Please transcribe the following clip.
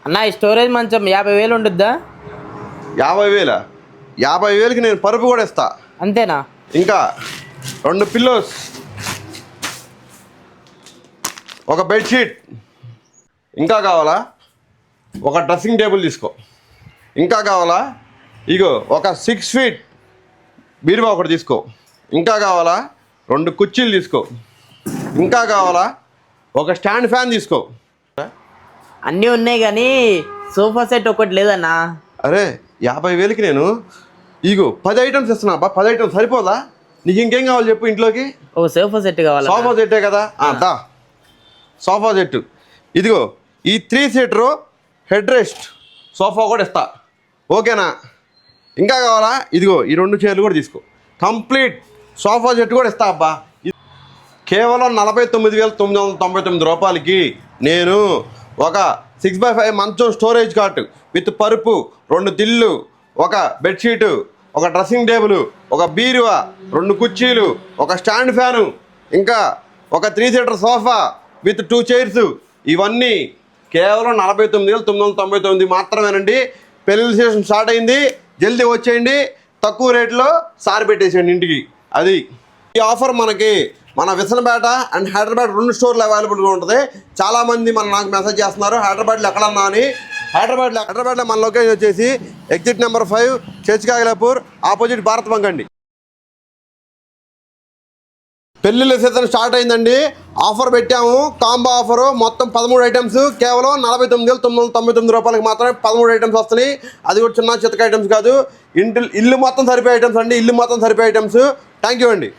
అన్న ఈ స్టోరేజ్ మంచం 50,000 ఉంటుందా? 50,000? 50,000కి నేను పరుపు కూడా ఇస్తా. అంతేనా? ఇంకా 2 పిల్లోస్, ఒక బెడ్షీట్, ఇంకా కావాలా ఒక డ్రెస్సింగ్ టేబుల్ తీసుకో, ఇంకా కావాలా ఇగో ఒక 6 ఫీట్ బీరువా ఒకటి తీసుకో, ఇంకా కావాలా 2 కుర్చీలు తీసుకో, ఇంకా కావాలా ఒక స్టాండ్ ఫ్యాన్ తీసుకో. అన్నీ ఉన్నాయి కానీ సోఫా సెట్ ఒకటి లేదన్నా. అరే 50,000కి నేను ఇగో 10 ఐటమ్స్ ఇస్తున్నా అబ్బా. 10 ఐటమ్స్ సరిపోదా? నీకు ఇంకేం కావాలి చెప్పు ఇంట్లోకి? ఓ సోఫా సెట్ కావాలి. సోఫా సెట్టే కదా, దా సోఫా సెట్. ఇదిగో ఈ 3 సీటరు హెడ్ రెస్ట్ సోఫా కూడా ఇస్తా, ఓకేనా? ఇంకా కావాలా? ఇదిగో ఈ 2 చైర్లు కూడా తీసుకో. కంప్లీట్ సోఫా సెట్ కూడా ఇస్తా అబ్బా. కేవలం 49,999 రూపాయలకి నేను ఒక 6x5 మంచం స్టోరేజ్ కాట్ విత్ పరుపు, 2 దిళ్ళు, ఒక బెడ్షీటు, ఒక డ్రెస్సింగ్ టేబుల్, ఒక బీరువా, 2 కుర్చీలు, ఒక స్టాండ్ ఫ్యాను, ఇంకా ఒక 3 సీటర్ సోఫా విత్ 2 చైర్స్, ఇవన్నీ కేవలం 49,999 మాత్రమేనండి. పెళ్లి సీజన్ స్టార్ట్ అయింది, జల్దీ వచ్చేయండి. తక్కువ రేట్లో సారి పెట్టేసేయండి ఇంటికి. అది ఈ ఆఫర్ మనకి మన విసనపేట అండ్ హైదరాబాద్ 2 స్టోర్లు అవైలబుల్గా ఉంటుంది. చాలామంది నాకు మెసేజ్ చేస్తున్నారు హైదరాబాద్లో ఎక్కడన్నా అని. హైదరాబాద్లో మన లొకేషన్ వచ్చేసి ఎగ్జిట్ నెంబర్ 5 చర్చికాగలాపూర్ ఆపోజిట్ భారత్ బంక్ అండి. పెళ్ళిళ్ళ సీజన్ స్టార్ట్ అయిందండి. ఆఫర్ పెట్టాము, కాంబో ఆఫరు. మొత్తం 13 ఐటమ్స్ కేవలం 49,999 రూపాయలకి మాత్రమే 13 ఐటమ్స్ వస్తున్నాయి. అది కూడా చిన్న చితక ఐటమ్స్ కాదు, ఇల్లు మొత్తం సరిపోయే ఐటమ్స్ అండి. ఇల్లు మొత్తం సరిపోయే ఐటమ్స్. థ్యాంక్ యూ అండి.